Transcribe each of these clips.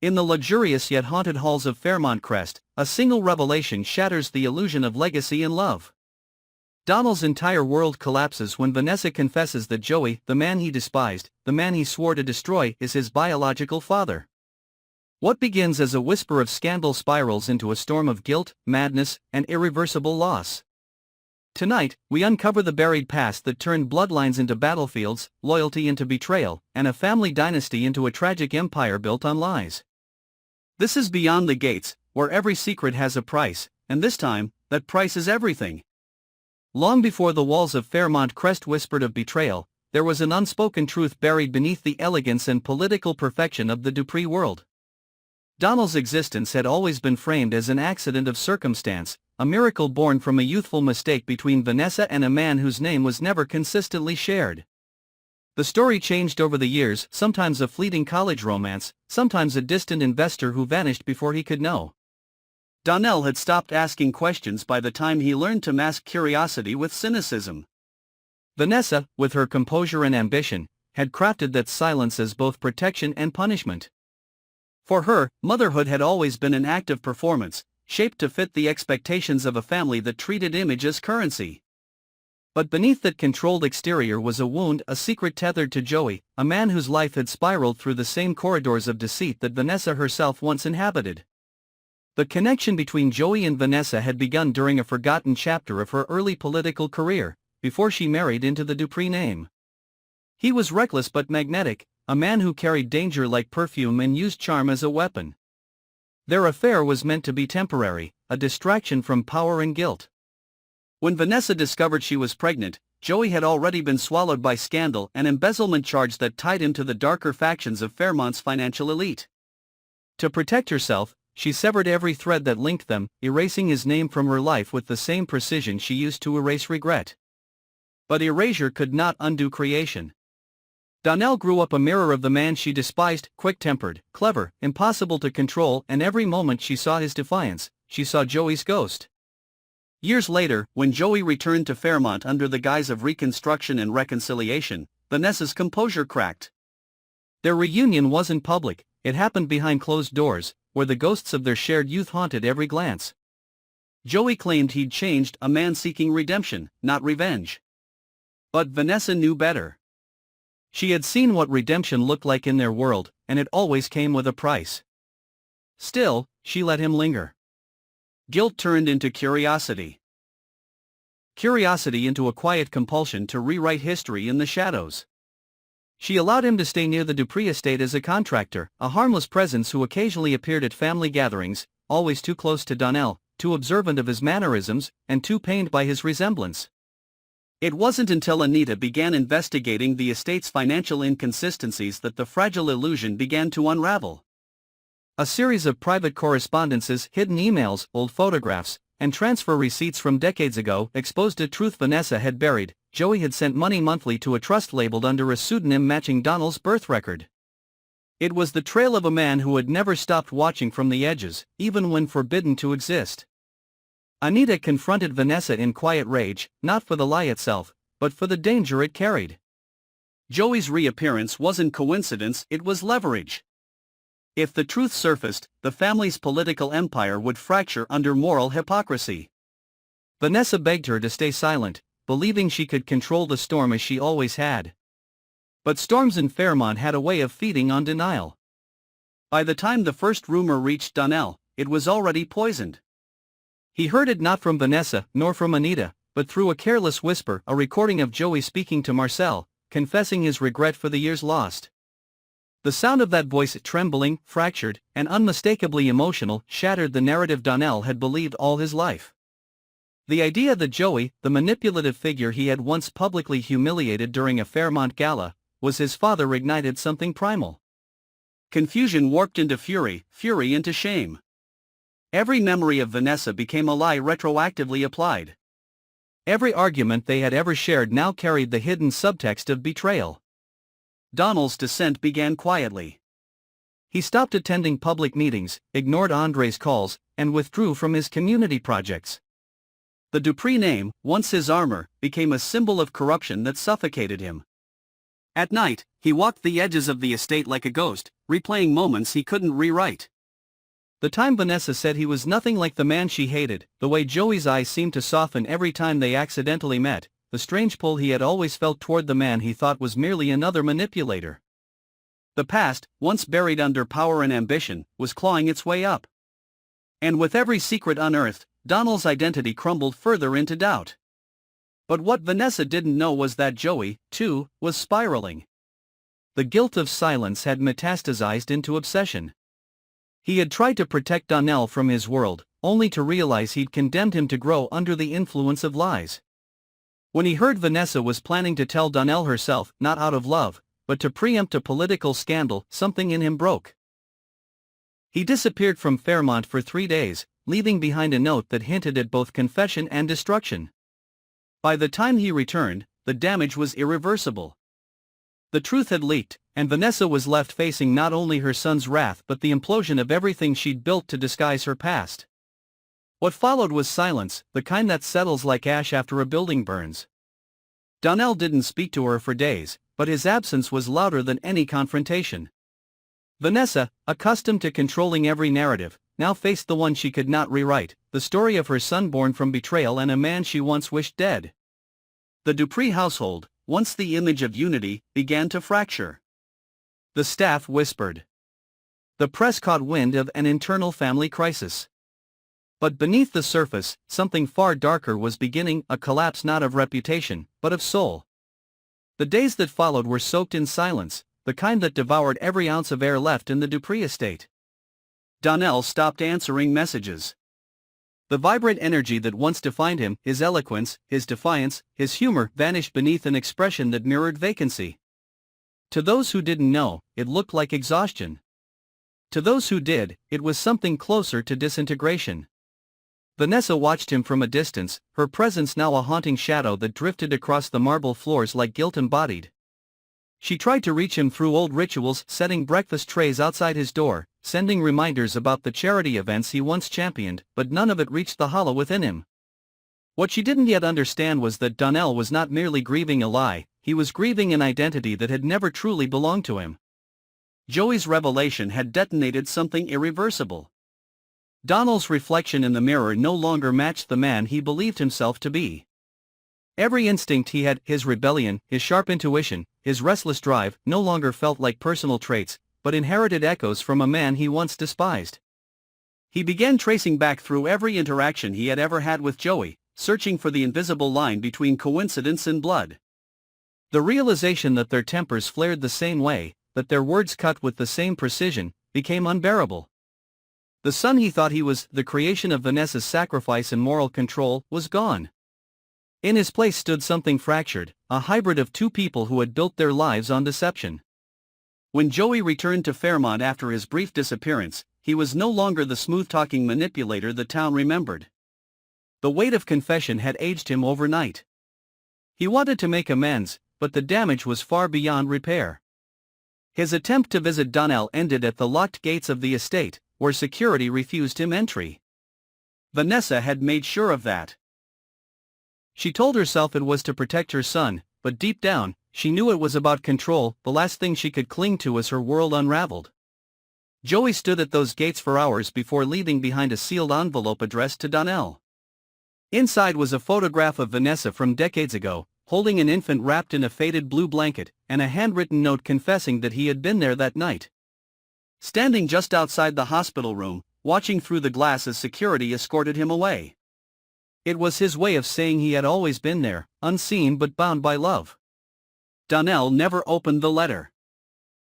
In the luxurious yet haunted halls of Fairmont Crest, a single revelation shatters the illusion of legacy and love. Donnell's entire world collapses when Vanessa confesses that Joey, the man he despised, the man he swore to destroy, is his biological father. What begins as a whisper of scandal spirals into a storm of guilt, madness, and irreversible loss. Tonight, we uncover the buried past that turned bloodlines into battlefields, loyalty into betrayal, and a family dynasty into a tragic empire built on lies. This is Beyond the Gates, where every secret has a price, and this time, that price is everything. Long before the walls of Fairmont Crest whispered of betrayal, there was an unspoken truth buried beneath the elegance and political perfection of the Dupree world. Donnell's existence had always been framed as an accident of circumstance, a miracle born from a youthful mistake between Vanessa and a man whose name was never consistently shared. The story changed over the years, sometimes a fleeting college romance, sometimes a distant investor who vanished before he could know. Donnell had stopped asking questions by the time he learned to mask curiosity with cynicism. Vanessa, with her composure and ambition, had crafted that silence as both protection and punishment. For her, motherhood had always been an act of performance, shaped to fit the expectations of a family that treated image as currency. But beneath that controlled exterior was a wound, a secret tethered to Joey, a man whose life had spiraled through the same corridors of deceit that Vanessa herself once inhabited. The connection between Joey and Vanessa had begun during a forgotten chapter of her early political career, before she married into the Dupree name. He was reckless but magnetic, a man who carried danger like perfume and used charm as a weapon. Their affair was meant to be temporary, a distraction from power and guilt. When Vanessa discovered she was pregnant, Joey had already been swallowed by scandal and embezzlement charge that tied him to the darker factions of Fairmont's financial elite. To protect herself, she severed every thread that linked them, erasing his name from her life with the same precision she used to erase regret. But erasure could not undo creation. Donnell grew up a mirror of the man she despised, quick-tempered, clever, impossible to control, and every moment she saw his defiance, she saw Joey's ghost. Years later, when Joey returned to Fairmont under the guise of reconstruction and reconciliation, Vanessa's composure cracked. Their reunion wasn't public, it happened behind closed doors, where the ghosts of their shared youth haunted every glance. Joey claimed he'd changed, a man seeking redemption, not revenge. But Vanessa knew better. She had seen what redemption looked like in their world, and it always came with a price. Still, she let him linger. Guilt turned into curiosity. Curiosity into a quiet compulsion to rewrite history in the shadows. She allowed him to stay near the Dupree estate as a contractor, a harmless presence who occasionally appeared at family gatherings, always too close to Donnell, too observant of his mannerisms, and too pained by his resemblance. It wasn't until Anita began investigating the estate's financial inconsistencies that the fragile illusion began to unravel. A series of private correspondences, hidden emails, old photographs, and transfer receipts from decades ago exposed a truth Vanessa had buried. Joey had sent money monthly to a trust labeled under a pseudonym matching Donnell's birth record. It was the trail of a man who had never stopped watching from the edges, even when forbidden to exist. Anita confronted Vanessa in quiet rage, not for the lie itself, but for the danger it carried. Joey's reappearance wasn't coincidence, it was leverage. If the truth surfaced, the family's political empire would fracture under moral hypocrisy. Vanessa begged her to stay silent, believing she could control the storm as she always had. But storms in Fairmont had a way of feeding on denial. By the time the first rumor reached Donnell, it was already poisoned. He heard it not from Vanessa, nor from Anita, but through a careless whisper, a recording of Joey speaking to Marcel, confessing his regret for the years lost. The sound of that voice, trembling, fractured, and unmistakably emotional, shattered the narrative Donnell had believed all his life. The idea that Joey, the manipulative figure he had once publicly humiliated during a Fairmont gala, was his father ignited something primal. Confusion warped into fury, fury into shame. Every memory of Vanessa became a lie retroactively applied. Every argument they had ever shared now carried the hidden subtext of betrayal. Donnell's descent began quietly. He stopped attending public meetings, ignored Andre's calls, and withdrew from his community projects. The Dupree name, once his armor, became a symbol of corruption that suffocated him. At night, he walked the edges of the estate like a ghost, replaying moments he couldn't rewrite. The time Vanessa said he was nothing like the man she hated, the way Joey's eyes seemed to soften every time they accidentally met, the strange pull he had always felt toward the man he thought was merely another manipulator. The past, once buried under power and ambition, was clawing its way up. And with every secret unearthed, Donnell's identity crumbled further into doubt. But what Vanessa didn't know was that Joey, too, was spiraling. The guilt of silence had metastasized into obsession. He had tried to protect Donnell from his world, only to realize he'd condemned him to grow under the influence of lies. When he heard Vanessa was planning to tell Donnell herself, not out of love, but to preempt a political scandal, something in him broke. He disappeared from Fairmont for 3 days, leaving behind a note that hinted at both confession and destruction. By the time he returned, the damage was irreversible. The truth had leaked, and Vanessa was left facing not only her son's wrath but the implosion of everything she'd built to disguise her past. What followed was silence, the kind that settles like ash after a building burns. Donnell didn't speak to her for days, but his absence was louder than any confrontation. Vanessa, accustomed to controlling every narrative, now faced the one she could not rewrite, the story of her son born from betrayal and a man she once wished dead. The Dupree household, once the image of unity, began to fracture. The staff whispered. The press caught wind of an internal family crisis. But beneath the surface, something far darker was beginning, a collapse not of reputation, but of soul. The days that followed were soaked in silence, the kind that devoured every ounce of air left in the Dupree estate. Donnell stopped answering messages. The vibrant energy that once defined him, his eloquence, his defiance, his humor, vanished beneath an expression that mirrored vacancy. To those who didn't know, it looked like exhaustion. To those who did, it was something closer to disintegration. Vanessa watched him from a distance, her presence now a haunting shadow that drifted across the marble floors like guilt embodied. She tried to reach him through old rituals, setting breakfast trays outside his door, sending reminders about the charity events he once championed, but none of it reached the hollow within him. What she didn't yet understand was that Donnell was not merely grieving a lie, he was grieving an identity that had never truly belonged to him. Joey's revelation had detonated something irreversible. Donnell's reflection in the mirror no longer matched the man he believed himself to be. Every instinct he had, his rebellion, his sharp intuition, his restless drive, no longer felt like personal traits, but inherited echoes from a man he once despised. He began tracing back through every interaction he had ever had with Joey, searching for the invisible line between coincidence and blood. The realization that their tempers flared the same way, that their words cut with the same precision, became unbearable. The son he thought he was, the creation of Vanessa's sacrifice and moral control, was gone. In his place stood something fractured, a hybrid of two people who had built their lives on deception. When Joey returned to Fairmont after his brief disappearance, he was no longer the smooth-talking manipulator the town remembered. The weight of confession had aged him overnight. He wanted to make amends, but the damage was far beyond repair. His attempt to visit Donnell ended at the locked gates of the estate, where security refused him entry. Vanessa had made sure of that. She told herself it was to protect her son, but deep down, she knew it was about control, the last thing she could cling to as her world unraveled. Joey stood at those gates for hours before leaving behind a sealed envelope addressed to Donnell. Inside was a photograph of Vanessa from decades ago, holding an infant wrapped in a faded blue blanket, and a handwritten note confessing that he had been there that night. Standing just outside the hospital room, watching through the glass as security escorted him away. It was his way of saying he had always been there, unseen but bound by love. Donnell never opened the letter.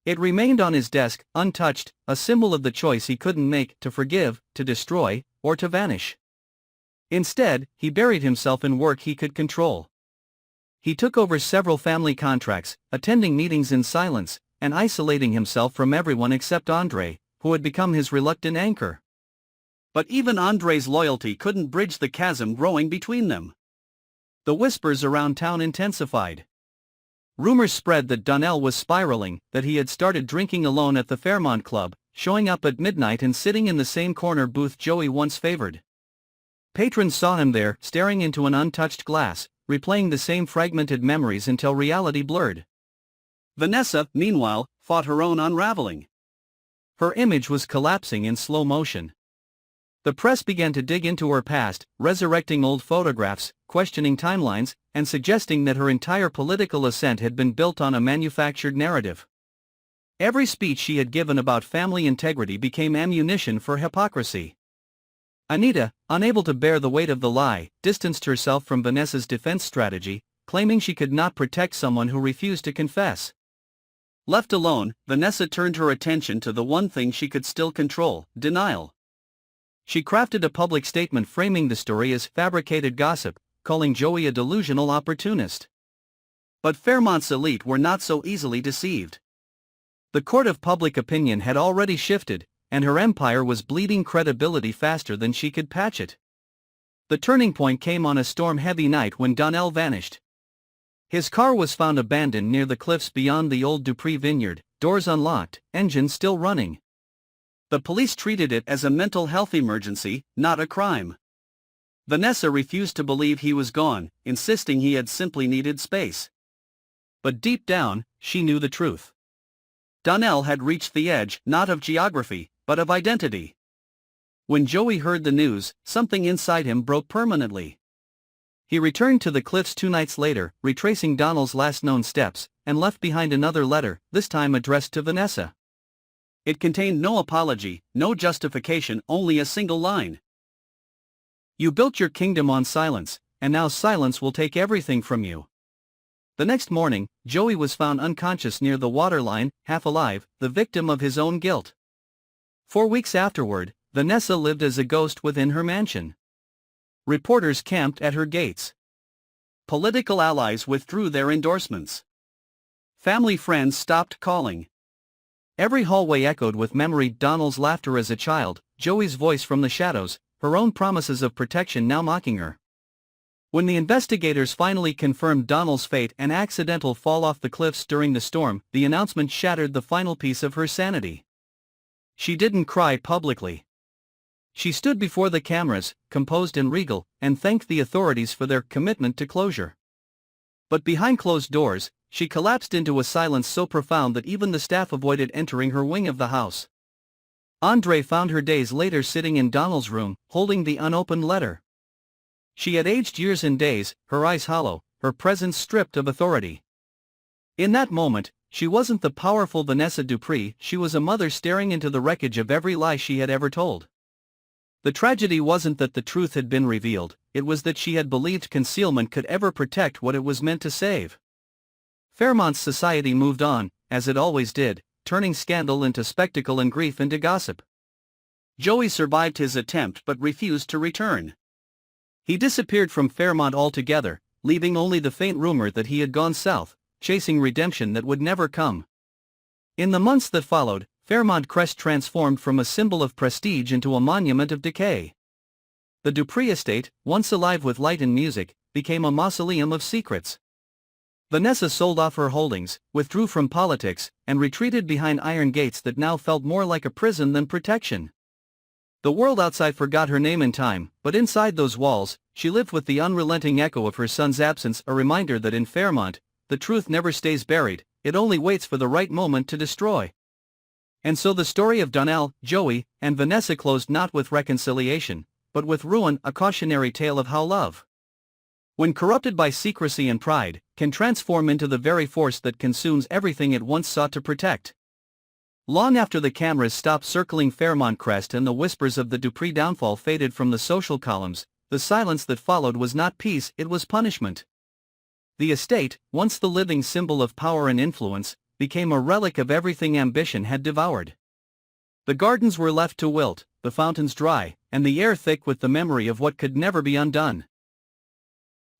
It remained on his desk, untouched, a symbol of the choice he couldn't make, to forgive, to destroy, or to vanish. Instead, he buried himself in work he could control. He took over several family contracts, attending meetings in silence, and isolating himself from everyone except Andre, who had become his reluctant anchor. But even Andre's loyalty couldn't bridge the chasm growing between them. The whispers around town intensified. Rumors spread that Donnell was spiraling, that he had started drinking alone at the Fairmont Club, showing up at midnight and sitting in the same corner booth Joey once favored. Patrons saw him there, staring into an untouched glass, replaying the same fragmented memories until reality blurred. Vanessa, meanwhile, fought her own unraveling. Her image was collapsing in slow motion. The press began to dig into her past, resurrecting old photographs, questioning timelines, and suggesting that her entire political ascent had been built on a manufactured narrative. Every speech she had given about family integrity became ammunition for hypocrisy. Anita, unable to bear the weight of the lie, distanced herself from Vanessa's defense strategy, claiming she could not protect someone who refused to confess. Left alone, Vanessa turned her attention to the one thing she could still control: denial. She crafted a public statement framing the story as fabricated gossip, calling Joey a delusional opportunist. But Fairmont's elite were not so easily deceived. The court of public opinion had already shifted, and her empire was bleeding credibility faster than she could patch it. The turning point came on a storm-heavy night when Donnell vanished. His car was found abandoned near the cliffs beyond the old Dupree vineyard, doors unlocked, engine still running. The police treated it as a mental health emergency, not a crime. Vanessa refused to believe he was gone, insisting he had simply needed space. But deep down, she knew the truth. Donnell had reached the edge, not of geography, but of identity. When Joey heard the news, something inside him broke permanently. He returned to the cliffs 2 nights later, retracing Donnell's last known steps, and left behind another letter, this time addressed to Vanessa. It contained no apology, no justification, only a single line. "You built your kingdom on silence, and now silence will take everything from you." The next morning, Joey was found unconscious near the waterline, half alive, the victim of his own guilt. 4 weeks afterward, Vanessa lived as a ghost within her mansion. Reporters camped at her gates. Political allies withdrew their endorsements. Family friends stopped calling. Every hallway echoed with memory: Donnell's laughter as a child, Joey's voice from the shadows, her own promises of protection now mocking her. When the investigators finally confirmed Donnell's fate, an accidental fall off the cliffs during the storm, the announcement shattered the final piece of her sanity. She didn't cry publicly. She stood before the cameras, composed and regal, and thanked the authorities for their commitment to closure. But behind closed doors, she collapsed into a silence so profound that even the staff avoided entering her wing of the house. Andre found her days later sitting in Donnell's room, holding the unopened letter. She had aged years and days, her eyes hollow, her presence stripped of authority. In that moment, she wasn't the powerful Vanessa Dupree, she was a mother staring into the wreckage of every lie she had ever told. The tragedy wasn't that the truth had been revealed, it was that she had believed concealment could ever protect what it was meant to save. Fairmont's society moved on, as it always did, turning scandal into spectacle and grief into gossip. Joey survived his attempt but refused to return. He disappeared from Fairmont altogether, leaving only the faint rumor that he had gone south, chasing redemption that would never come. In the months that followed, Fairmont Crest transformed from a symbol of prestige into a monument of decay. The Dupree estate, once alive with light and music, became a mausoleum of secrets. Vanessa sold off her holdings, withdrew from politics, and retreated behind iron gates that now felt more like a prison than protection. The world outside forgot her name in time, but inside those walls, she lived with the unrelenting echo of her son's absence, a reminder that in Fairmont, the truth never stays buried, it only waits for the right moment to destroy. And so the story of Donnell, Joey, and Vanessa closed not with reconciliation, but with ruin, a cautionary tale of how love, when corrupted by secrecy and pride, can transform into the very force that consumes everything it once sought to protect. Long after the cameras stopped circling Fairmont Crest and the whispers of the Dupree downfall faded from the social columns, the silence that followed was not peace, it was punishment. The estate, once the living symbol of power and influence, became a relic of everything ambition had devoured. The gardens were left to wilt, the fountains dry, and the air thick with the memory of what could never be undone.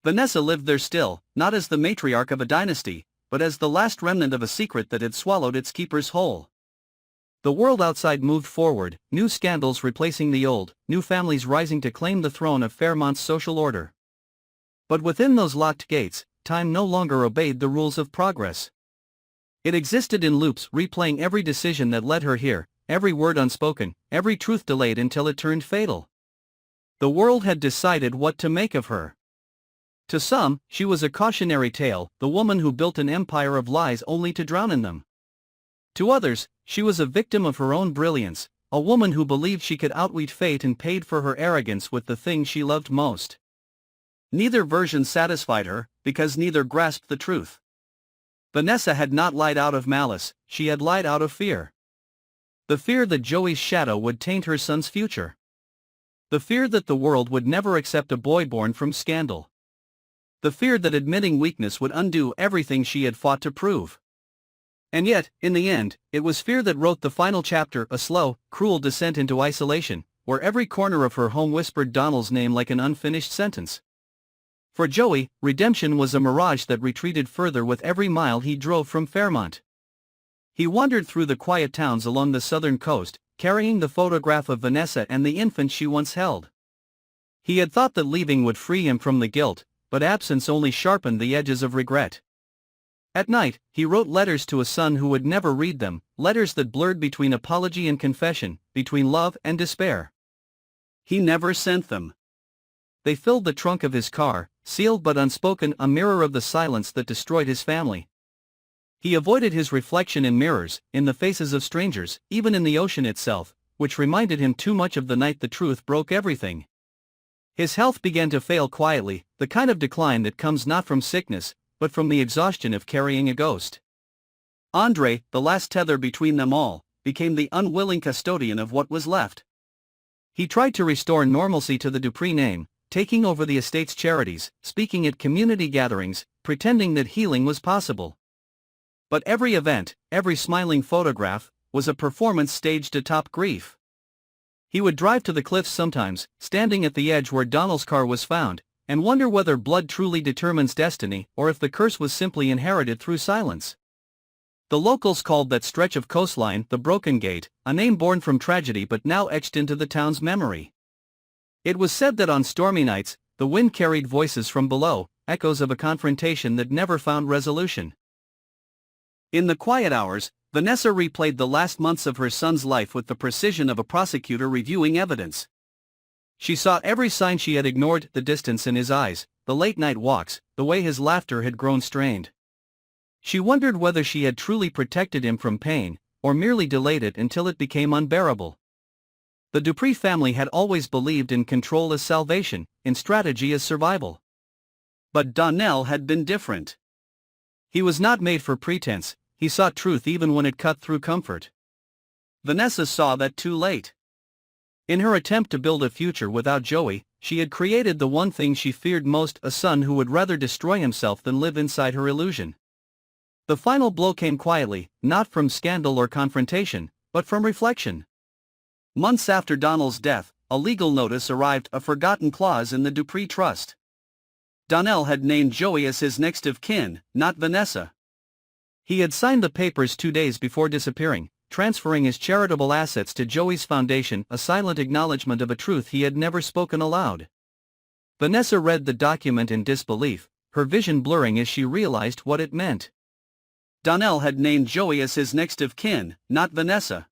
Vanessa lived there still, not as the matriarch of a dynasty, but as the last remnant of a secret that had swallowed its keepers whole. The world outside moved forward, new scandals replacing the old, new families rising to claim the throne of Fairmont's social order. But within those locked gates, time no longer obeyed the rules of progress. It existed in loops, replaying every decision that led her here, every word unspoken, every truth delayed until it turned fatal. The world had decided what to make of her. To some, she was a cautionary tale, the woman who built an empire of lies only to drown in them. To others, she was a victim of her own brilliance, a woman who believed she could outwit fate and paid for her arrogance with the thing she loved most. Neither version satisfied her, because neither grasped the truth. Vanessa had not lied out of malice, she had lied out of fear. The fear that Joey's shadow would taint her son's future. The fear that the world would never accept a boy born from scandal. The fear that admitting weakness would undo everything she had fought to prove. And yet, in the end, it was fear that wrote the final chapter, a slow, cruel descent into isolation, where every corner of her home whispered Donnell's name like an unfinished sentence. For Joey, redemption was a mirage that retreated further with every mile he drove from Fairmont. He wandered through the quiet towns along the southern coast, carrying the photograph of Vanessa and the infant she once held. He had thought that leaving would free him from the guilt, but absence only sharpened the edges of regret. At night, he wrote letters to a son who would never read them, letters that blurred between apology and confession, between love and despair. He never sent them. They filled the trunk of his car, sealed but unspoken, a mirror of the silence that destroyed his family. He avoided his reflection in mirrors, in the faces of strangers, even in the ocean itself, which reminded him too much of the night the truth broke everything. His health began to fail quietly, the kind of decline that comes not from sickness, but from the exhaustion of carrying a ghost. Andre, the last tether between them all, became the unwilling custodian of what was left. He tried to restore normalcy to the Dupree name, taking over the estate's charities, speaking at community gatherings, pretending that healing was possible. But every event, every smiling photograph, was a performance staged atop grief. He would drive to the cliffs sometimes, standing at the edge where Donnell's car was found, and wonder whether blood truly determines destiny or if the curse was simply inherited through silence. The locals called that stretch of coastline the Broken Gate, a name born from tragedy but now etched into the town's memory. It was said that on stormy nights, the wind carried voices from below, echoes of a confrontation that never found resolution. In the quiet hours, Vanessa replayed the last months of her son's life with the precision of a prosecutor reviewing evidence. She saw every sign she had ignored, the distance in his eyes, the late-night walks, the way his laughter had grown strained. She wondered whether she had truly protected him from pain, or merely delayed it until it became unbearable. The Dupree family had always believed in control as salvation, in strategy as survival. But Donnell had been different. He was not made for pretense, he sought truth even when it cut through comfort. Vanessa saw that too late. In her attempt to build a future without Joey, she had created the one thing she feared most, a son who would rather destroy himself than live inside her illusion. The final blow came quietly, not from scandal or confrontation, but from reflection. Months after Donnell's death, a legal notice arrived, a forgotten clause in the Dupree Trust. Donnell had named Joey as his next of kin, not Vanessa. He had signed the papers 2 days before disappearing, transferring his charitable assets to Joey's foundation, a silent acknowledgement of a truth he had never spoken aloud. Vanessa read the document in disbelief, her vision blurring as she realized what it meant. Donnell had named Joey as his next of kin, not Vanessa.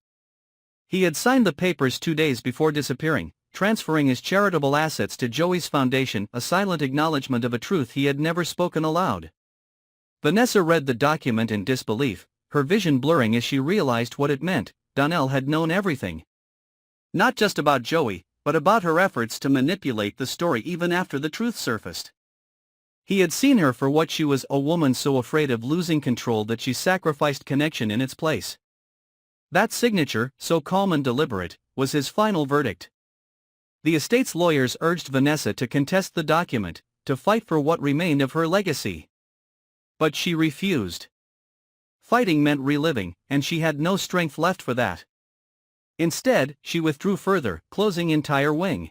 He had signed the papers 2 days before disappearing, transferring his charitable assets to Joey's foundation, a silent acknowledgement of a truth he had never spoken aloud. Vanessa read the document in disbelief, her vision blurring as she realized what it meant. Donnell had known everything. Not just about Joey, but about her efforts to manipulate the story even after the truth surfaced. He had seen her for what she was, a woman so afraid of losing control that she sacrificed connection in its place. That signature, so calm and deliberate, was his final verdict. The estate's lawyers urged Vanessa to contest the document, to fight for what remained of her legacy. But she refused. Fighting meant reliving, and she had no strength left for that. Instead, she withdrew further, closing entire wing.